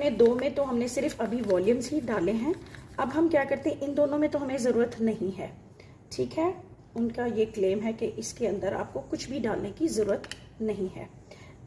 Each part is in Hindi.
में दो में तो हमने सिर्फ अभी वॉल्यूम्स ही डाले हैं। अब हम क्या करते हैं, इन दोनों में तो हमें ज़रूरत नहीं है, ठीक है। उनका ये क्लेम है कि इसके अंदर आपको कुछ भी डालने की ज़रूरत नहीं है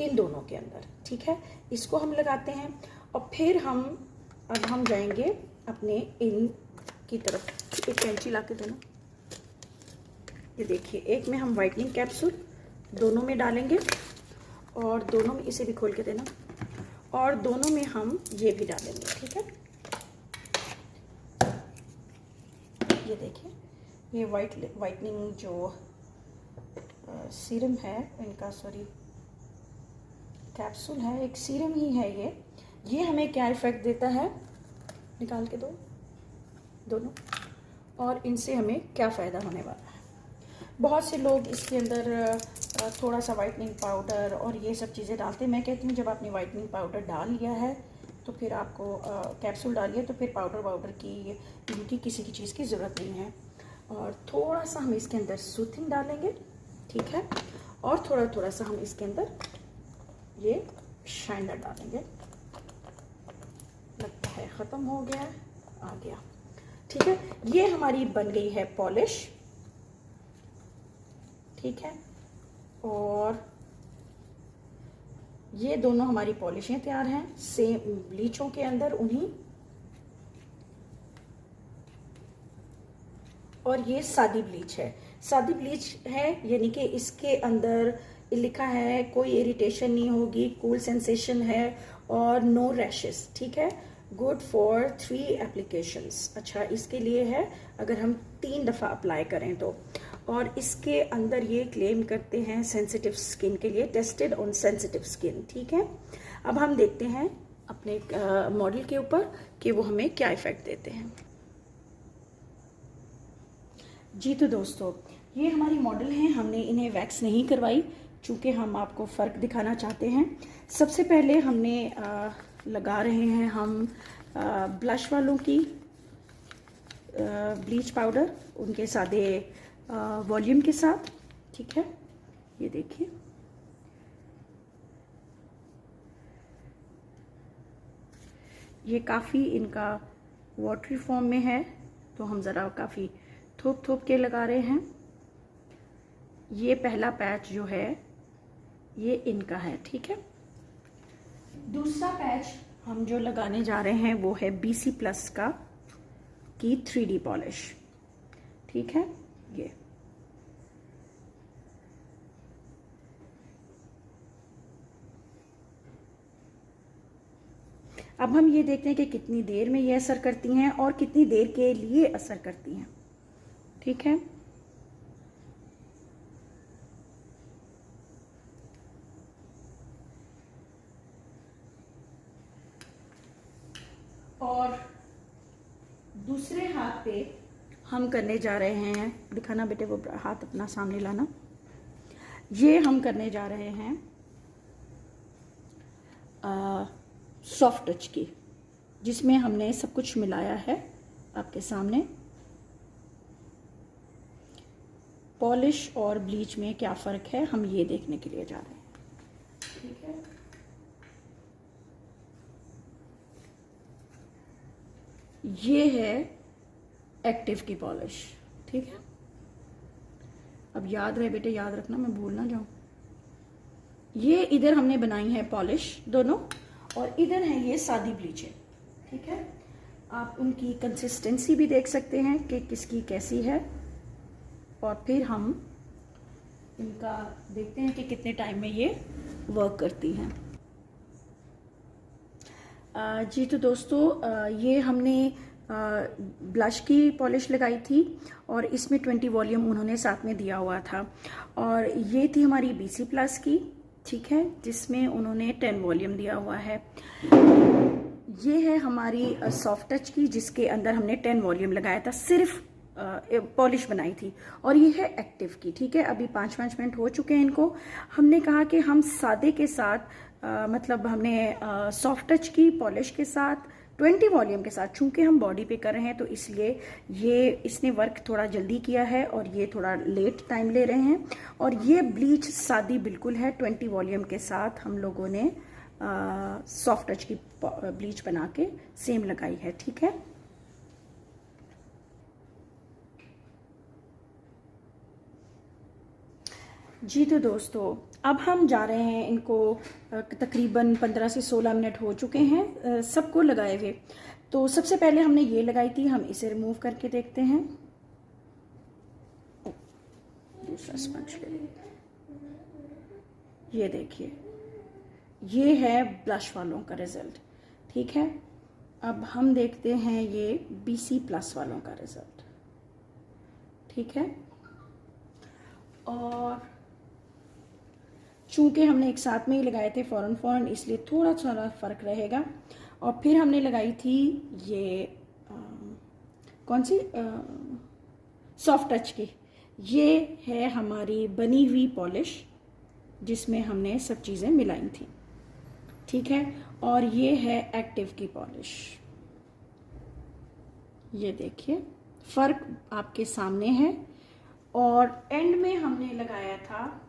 इन दोनों के अंदर, ठीक है। इसको हम लगाते हैं और फिर अब हम जाएंगे अपने इन की तरफ। एक कैंची ला के देना। ये देखिए, एक में हम वाइटनिंग कैप्सूल दोनों में डालेंगे और दोनों में, इसे भी खोल के देना, और दोनों में हम ये भी डालेंगे, ठीक है। ये देखिए, ये वाइटनिंग जो सीरम है इनका, सॉरी कैप्सूल है, एक सीरम ही है ये हमें क्या इफेक्ट देता है, निकाल के दो दोनों, और इनसे हमें क्या फ़ायदा होने वाला है। बहुत से लोग इसके अंदर थोड़ा सा वाइटनिंग पाउडर और ये सब चीज़ें डालते हैं। मैं कहती हूँ जब आपने वाइटनिंग पाउडर डाल लिया है तो फिर आपको कैप्सूल डालिए, तो फिर पाउडर की इनकी किसी की चीज़ की ज़रूरत नहीं है। और थोड़ा सा हम इसके अंदर सूथिंग डालेंगे, ठीक है, और थोड़ा सा हम इसके अंदर ये शाइनर डालेंगे। लगता है ख़त्म हो गया है, आ गया, ठीक है। ये हमारी बन गई है पॉलिश, ठीक है। और ये दोनों हमारी पॉलिशें तैयार हैं सेम ब्लीचों के अंदर उन्हीं, और ये सादी ब्लीच है। सादी ब्लीच है यानी कि इसके अंदर लिखा है कोई इरिटेशन नहीं होगी, कूल सेंसेशन है और नो रैशेस, ठीक है। Good for 3 applications. अच्छा, इसके लिए है अगर हम 3 दफ़ा अप्लाई करें तो। और इसके अंदर ये क्लेम करते हैं सेंसिटिव स्किन के लिए, टेस्टेड ऑन सेंसिटिव स्किन, ठीक है। अब हम देखते हैं अपने मॉडल के ऊपर कि वो हमें क्या इफेक्ट देते हैं। जी तो दोस्तों, ये हमारी मॉडल हैं, हमने इन्हें वैक्स नहीं करवाई चूँकि हम आपको फ़र्क दिखाना चाहते हैं। सबसे पहले हमने लगा रहे हैं हम ब्लश वालों की ब्लीच पाउडर उनके सादे वॉल्यूम के साथ, ठीक है। ये देखिए, ये काफ़ी इनका वाटरी फॉर्म में है तो हम ज़रा काफ़ी थोप के लगा रहे हैं। ये पहला पैच जो है ये इनका है, ठीक है। दूसरा पैच हम जो लगाने जा रहे हैं वो है BC प्लस की 3D पॉलिश, ठीक है। ये अब हम ये देखते हैं कि कितनी देर में ये असर करती हैं और कितनी देर के लिए असर करती हैं, ठीक है। और दूसरे हाथ पे हम करने जा रहे हैं, दिखाना बेटे वो हाथ अपना सामने लाना। ये हम करने जा रहे हैं सॉफ्ट टच की, जिसमें हमने सब कुछ मिलाया है आपके सामने। पॉलिश और ब्लीच में क्या फ़र्क है हम ये देखने के लिए जा रहे हैं, ठीक है। ये है एक्टिव की पॉलिश, ठीक है। अब याद रहे बेटे, याद रखना, मैं भूल ना जाऊं। ये इधर हमने बनाई है पॉलिश दोनों, और इधर है ये सादी ब्लीच है, ठीक है। आप उनकी कंसिस्टेंसी भी देख सकते हैं कि किसकी कैसी है, और फिर हम इनका देखते हैं कि कितने टाइम में ये वर्क करती हैं। जी तो दोस्तों, ये हमने ब्लश की पॉलिश लगाई थी और इसमें 20 वॉल्यूम उन्होंने साथ में दिया हुआ था, और ये थी हमारी BC प्लस की, ठीक है, जिसमें उन्होंने 10 वॉल्यूम दिया हुआ है। ये है हमारी सॉफ्ट टच की, जिसके अंदर हमने 10 वॉल्यूम लगाया था, सिर्फ पॉलिश बनाई थी, और ये है एक्टिव की, ठीक है। अभी 5 मिनट हो चुके हैं इनको। हमने कहा कि हम सादे के साथ मतलब हमने सॉफ्ट टच की पॉलिश के साथ 20 वॉल्यूम के साथ, चूंकि हम बॉडी पे कर रहे हैं तो इसलिए इसने वर्क थोड़ा जल्दी किया है और ये थोड़ा लेट टाइम ले रहे हैं। और ये ब्लीच सादी बिल्कुल है, 20 वॉल्यूम के साथ हम लोगों ने सॉफ्ट टच की ब्लीच बना के सेम लगाई है। ठीक है, जी तो दोस्तों अब हम जा रहे हैं, इनको तकरीबन 15 से 16 मिनट हो चुके हैं सबको लगाए हुए। तो सबसे पहले हमने ये लगाई थी, हम इसे रिमूव करके देखते हैं। दूसरा स्पंज ले लेते हैं। ये देखिए, ये है ब्लश वालों का रिजल्ट। ठीक है, अब हम देखते हैं ये BC प्लस वालों का रिजल्ट। ठीक है, और चूंकि हमने एक साथ में ही लगाए थे फौरन इसलिए थोड़ा थोड़ा फ़र्क रहेगा। और फिर हमने लगाई थी ये कौन सी सॉफ्ट टच की, ये है हमारी बनी हुई पॉलिश जिसमें हमने सब चीज़ें मिलाई थी। ठीक है, और ये है एक्टिव की पॉलिश। ये देखिए फ़र्क आपके सामने है। और एंड में हमने लगाया था,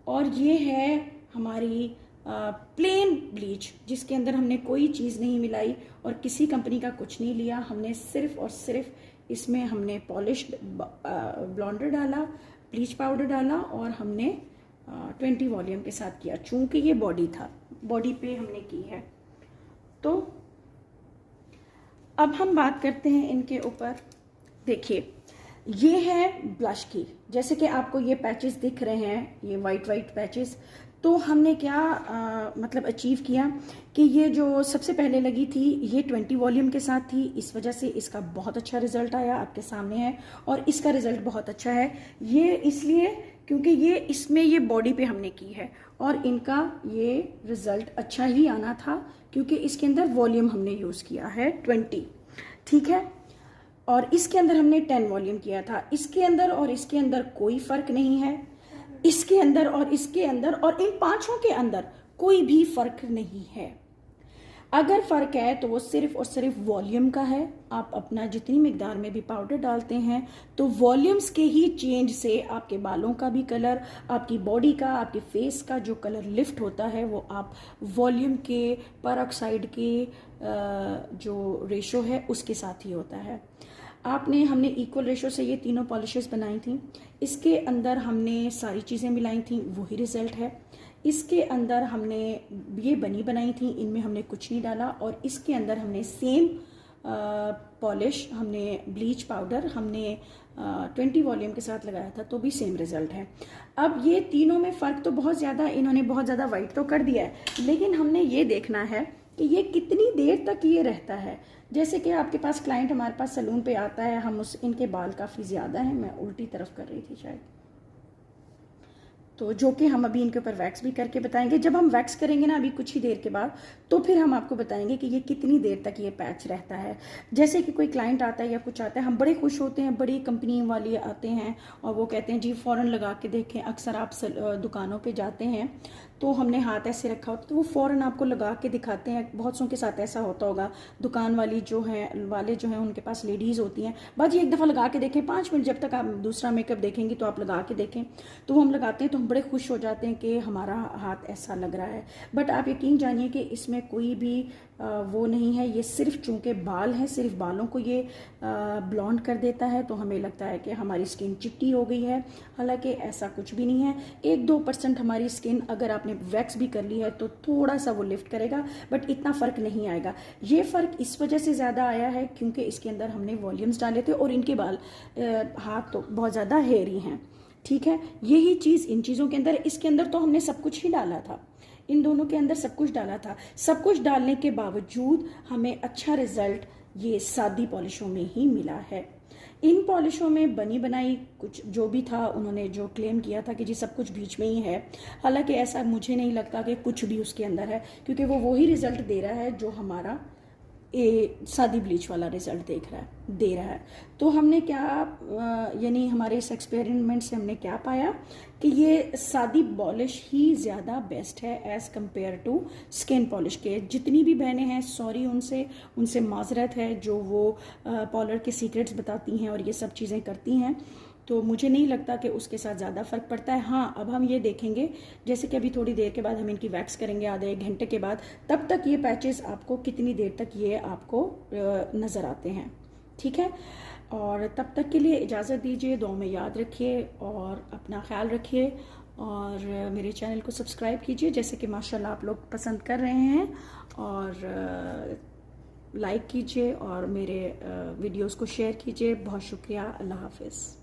और ये है हमारी प्लेन ब्लीच जिसके अंदर हमने कोई चीज़ नहीं मिलाई और किसी कंपनी का कुछ नहीं लिया। हमने सिर्फ और सिर्फ इसमें हमने पॉलिश ब्लॉन्डर डाला, ब्लीच पाउडर डाला और हमने 20 वॉल्यूम के साथ किया। चूंकि ये बॉडी था, बॉडी पे हमने की है। तो अब हम बात करते हैं इनके ऊपर। देखिए ये है ब्लश की, जैसे कि आपको ये पैचेस दिख रहे हैं, ये वाइट पैचेस। तो हमने क्या मतलब अचीव किया कि ये जो सबसे पहले लगी थी ये 20 वॉल्यूम के साथ थी, इस वजह से इसका बहुत अच्छा रिजल्ट आया, आपके सामने है। और इसका रिजल्ट बहुत अच्छा है, ये इसलिए क्योंकि ये इसमें ये बॉडी पे हमने की है और इनका ये रिजल्ट अच्छा ही आना था क्योंकि इसके अंदर वॉल्यूम हमने यूज़ किया है 20। ठीक है, और इसके अंदर हमने 10 वॉल्यूम किया था। इसके अंदर और इसके अंदर कोई फर्क नहीं है, इसके अंदर और इसके अंदर और इन पांचों के अंदर कोई भी फर्क नहीं है। अगर फर्क है तो वो सिर्फ और सिर्फ वॉल्यूम का है। आप अपना जितनी मिकदार में भी पाउडर डालते हैं तो वॉल्यूम्स के ही चेंज से आपके बालों का भी कलर, आपकी बॉडी का, आपके फेस का जो कलर लिफ्ट होता है वो आप वॉल्यूम के, पेरोक्साइड के जो रेशो है उसके साथ ही होता है। हमने इक्वल रेशो से ये तीनों पॉलिशेस बनाई थी। इसके अंदर हमने सारी चीज़ें मिलाई थी, वही रिजल्ट है। इसके अंदर हमने ये बनी बनाई थी, इनमें हमने कुछ नहीं डाला। और इसके अंदर हमने सेम पॉलिश, हमने ब्लीच पाउडर हमने 20 वॉल्यूम के साथ लगाया था तो भी सेम रिजल्ट है। अब ये तीनों में फ़र्क तो बहुत ज़्यादा, इन्होंने बहुत ज़्यादा वाइट तो कर दिया है, लेकिन हमने ये देखना है कि ये कितनी देर तक ये रहता है। जैसे कि आपके पास क्लाइंट हमारे पास सैलून पे आता है, इनके बाल काफ़ी ज़्यादा हैं, मैं उल्टी तरफ कर रही थी शायद, तो जो कि हम अभी इनके ऊपर वैक्स भी करके बताएंगे। जब हम वैक्स करेंगे ना अभी कुछ ही देर के बाद, तो फिर हम आपको बताएंगे कि ये कितनी देर तक ये पैच रहता है। जैसे कि कोई क्लाइंट आता है या कुछ आता है, हम बड़े खुश होते हैं, बड़ी कंपनी वाले आते हैं और वो कहते हैं जी फ़ौरन लगा के देखें। अक्सर आप दुकानों पे जाते हैं तो हमने हाथ ऐसे रखा होता तो वो फ़ौरन आपको लगा के दिखाते हैं। बहुत सौ के साथ ऐसा होता होगा, दुकान वाले जो हैं उनके पास लेडीज़ होती हैं, बाजी एक दफ़ा लगा के देखें, 5 मिनट जब तक आप दूसरा मेकअप देखेंगी तो आप लगा के देखें। तो वो हम लगाते हैं तो हम बड़े खुश हो जाते हैं कि हमारा हाथ ऐसा लग रहा है। बट आप यकीन जानिए कि इसमें कोई भी वो नहीं है। ये सिर्फ चूंकि बाल हैं, सिर्फ बालों को ये ब्लॉन्ड कर देता है तो हमें लगता है कि हमारी स्किन चिट्टी हो गई है, हालांकि ऐसा कुछ भी नहीं है। 1-2% हमारी स्किन अगर आपने वैक्स भी कर ली है तो थोड़ा सा वो लिफ्ट करेगा, बट इतना फ़र्क नहीं आएगा। ये फ़र्क इस वजह से ज़्यादा आया है क्योंकि इसके अंदर हमने वॉल्यूम्स डाले थे और इनके बाल हाथ तो बहुत ज़्यादा हेयरी हैं। ठीक है, यही चीज़ इन चीज़ों के अंदर, इसके अंदर तो हमने सब कुछ ही डाला था, इन दोनों के अंदर सब कुछ डाला था। सब कुछ डालने के बावजूद हमें अच्छा रिजल्ट ये सादी पॉलिशों में ही मिला है। इन पॉलिशों में बनी बनाई कुछ जो भी था, उन्होंने जो क्लेम किया था कि जी सब कुछ बीच में ही है, हालांकि ऐसा मुझे नहीं लगता कि कुछ भी उसके अंदर है, क्योंकि वो वही रिजल्ट दे रहा है जो हमारा सादी ब्लीच वाला रिजल्ट दे रहा है। तो हमने क्या यानी हमारे इस एक्सपेरिमेंट से हमने क्या पाया कि ये सादी पॉलिश ही ज़्यादा बेस्ट है as compare to skin polish के। जितनी भी बहनें हैं सॉरी उनसे माजरत है जो वो पार्लर के सीक्रेट्स बताती हैं और ये सब चीज़ें करती हैं, तो मुझे नहीं लगता कि उसके साथ ज़्यादा फ़र्क पड़ता है। हाँ, अब हम ये देखेंगे, जैसे कि अभी थोड़ी देर के बाद हम इनकी वैक्स करेंगे, आधे 1 घंटे के बाद, तब तक ये पैचेस आपको कितनी देर तक ये आपको नज़र आते हैं। ठीक है, और तब तक के लिए इजाज़त दीजिए, दुआ में याद रखिए और अपना ख्याल रखिए, और मेरे चैनल को सब्सक्राइब कीजिए जैसे कि माशाल्लाह आप लोग पसंद कर रहे हैं, और लाइक कीजिए और मेरे वीडियोस को शेयर कीजिए। बहुत शुक्रिया। अल्लाह हाफ़िज़।